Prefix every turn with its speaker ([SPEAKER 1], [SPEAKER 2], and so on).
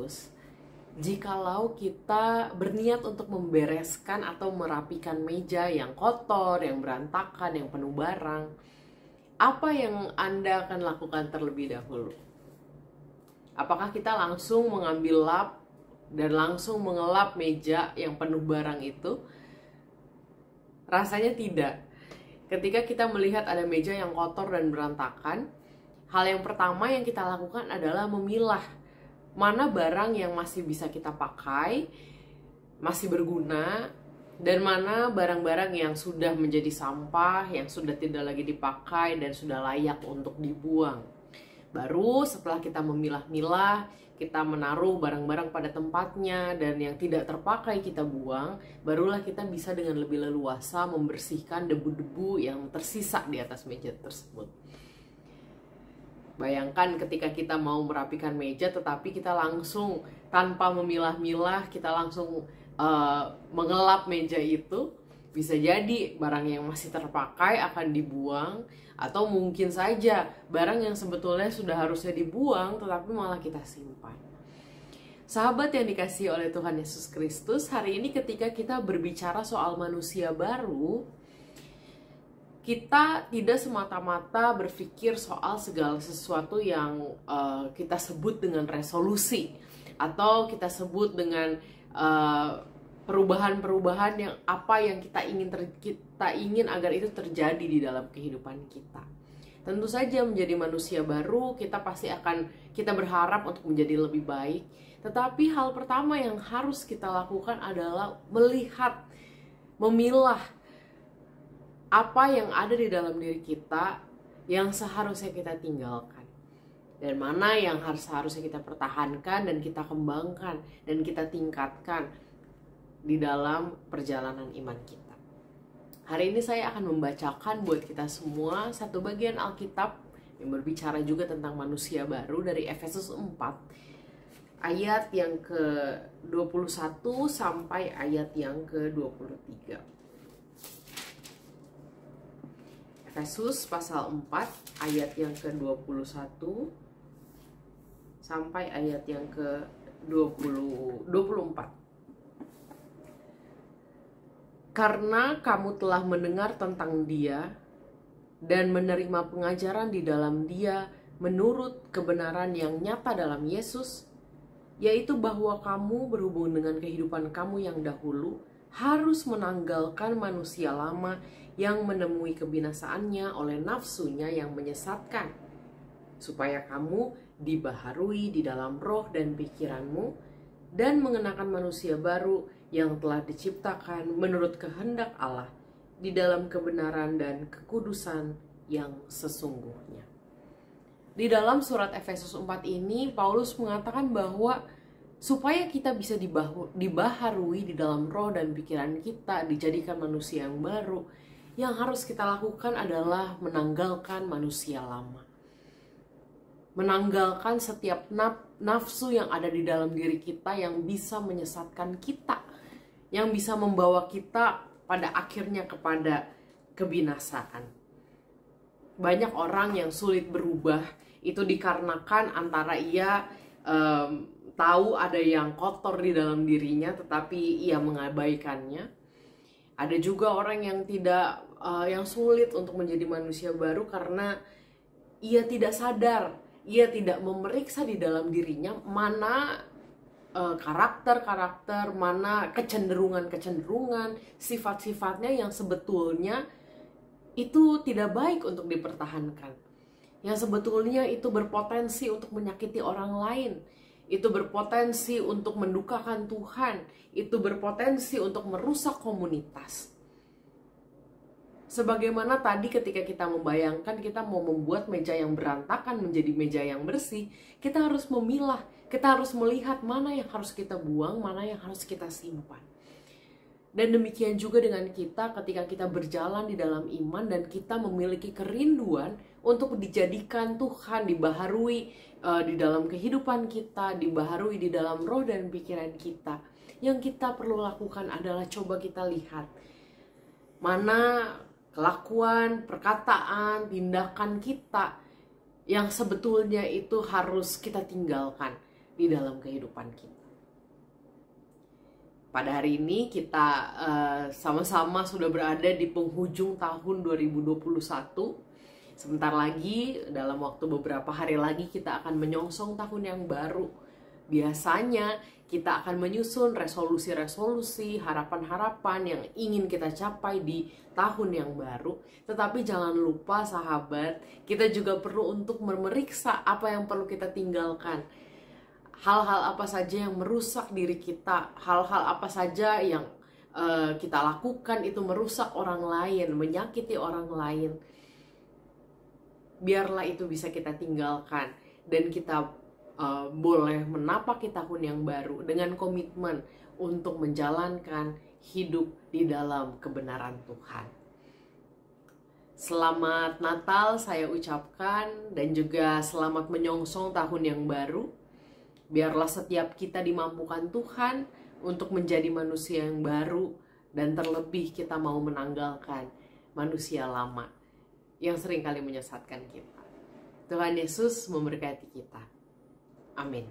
[SPEAKER 1] Yesus, jikalau kita berniat untuk membereskan atau merapikan meja yang kotor, yang berantakan, yang penuh barang, apa yang Anda akan lakukan terlebih dahulu? Apakah kita langsung mengambil lap dan langsung mengelap meja yang penuh barang itu? Rasanya tidak. Ketika kita melihat ada meja yang kotor dan berantakan, hal yang pertama yang kita lakukan adalah memilah mana barang yang masih bisa kita pakai, masih berguna, dan mana barang-barang yang sudah menjadi sampah, yang sudah tidak lagi dipakai dan sudah layak untuk dibuang. Baru setelah kita memilah-milah, kita menaruh barang-barang pada tempatnya, dan yang tidak terpakai kita buang, barulah kita bisa dengan lebih leluasa membersihkan debu-debu yang tersisa di atas meja tersebut. Bayangkan ketika kita mau merapikan meja, tetapi kita langsung tanpa memilah-milah, kita langsung mengelap meja itu, bisa jadi barang yang masih terpakai akan dibuang, atau mungkin saja barang yang sebetulnya sudah harusnya dibuang tetapi malah kita simpan. Sahabat yang dikasihi oleh Tuhan Yesus Kristus, hari ini ketika kita berbicara soal manusia baru, kita tidak semata-mata berpikir soal segala sesuatu yang kita sebut dengan resolusi, atau kita sebut dengan perubahan-perubahan yang apa yang kita ingin agar itu terjadi di dalam kehidupan kita. Tentu saja menjadi manusia baru kita berharap untuk menjadi lebih baik. Tetapi hal pertama yang harus kita lakukan adalah melihat, memilah apa yang ada di dalam diri kita yang seharusnya kita tinggalkan, dan mana yang seharusnya kita pertahankan dan kita kembangkan dan kita tingkatkan di dalam perjalanan iman kita. Hari ini saya akan membacakan buat kita semua satu bagian Alkitab yang berbicara juga tentang manusia baru dari Efesus 4 ayat yang ke-21 sampai ayat yang ke-23. Efesus pasal 4 ayat yang ke-21 sampai ayat yang ke-24. Karena kamu telah mendengar tentang Dia dan menerima pengajaran di dalam Dia menurut kebenaran yang nyata dalam Yesus, yaitu bahwa kamu berhubung dengan kehidupan kamu yang dahulu harus menanggalkan manusia lama yang menemui kebinasaannya oleh nafsunya yang menyesatkan, supaya kamu dibaharui di dalam roh dan pikiranmu dan mengenakan manusia baru yang telah diciptakan menurut kehendak Allah di dalam kebenaran dan kekudusan yang sesungguhnya. Di dalam surat Efesus 4 ini, Paulus mengatakan bahwa supaya kita bisa dibaharui di dalam roh dan pikiran kita, dijadikan manusia yang baru, yang harus kita lakukan adalah menanggalkan manusia lama. Menanggalkan setiap nafsu yang ada di dalam diri kita yang bisa menyesatkan kita, yang bisa membawa kita pada akhirnya kepada kebinasaan. Banyak orang yang sulit berubah itu dikarenakan antara ia tahu ada yang kotor di dalam dirinya tetapi ia mengabaikannya. Ada juga orang yang yang sulit untuk menjadi manusia baru karena ia tidak sadar, ia tidak memeriksa di dalam dirinya mana karakter-karakter, mana kecenderungan-kecenderungan, sifat-sifatnya yang sebetulnya itu tidak baik untuk dipertahankan. Yang sebetulnya itu berpotensi untuk menyakiti orang lain, itu berpotensi untuk mendukakan Tuhan, itu berpotensi untuk merusak komunitas. Sebagaimana tadi ketika kita membayangkan kita mau membuat meja yang berantakan menjadi meja yang bersih, kita harus memilah, kita harus melihat mana yang harus kita buang, mana yang harus kita simpan. Dan demikian juga dengan kita ketika kita berjalan di dalam iman dan kita memiliki kerinduan untuk dijadikan Tuhan, dibaharui di dalam kehidupan kita, dibaharui di dalam roh dan pikiran kita. Yang kita perlu lakukan adalah coba kita lihat mana kelakuan, perkataan, tindakan kita yang sebetulnya itu harus kita tinggalkan. di dalam kehidupan kita. Pada hari ini kita sama-sama sudah berada di penghujung tahun 2021. Sebentar lagi, dalam waktu beberapa hari lagi kita akan menyongsong tahun yang baru. Biasanya kita akan menyusun resolusi-resolusi, harapan-harapan yang ingin kita capai di tahun yang baru. Tetapi jangan lupa sahabat, kita juga perlu untuk memeriksa apa yang perlu kita tinggalkan. Hal-hal apa saja yang merusak diri kita, hal-hal apa saja yang kita lakukan itu merusak orang lain, menyakiti orang lain. Biarlah itu bisa kita tinggalkan dan kita boleh menapaki tahun yang baru dengan komitmen untuk menjalankan hidup di dalam kebenaran Tuhan. Selamat Natal saya ucapkan dan juga selamat menyongsong tahun yang baru. Biarlah setiap kita dimampukan Tuhan untuk menjadi manusia yang baru dan terlebih kita mau menanggalkan manusia lama yang seringkali menyesatkan kita. Tuhan Yesus memberkati kita. Amin.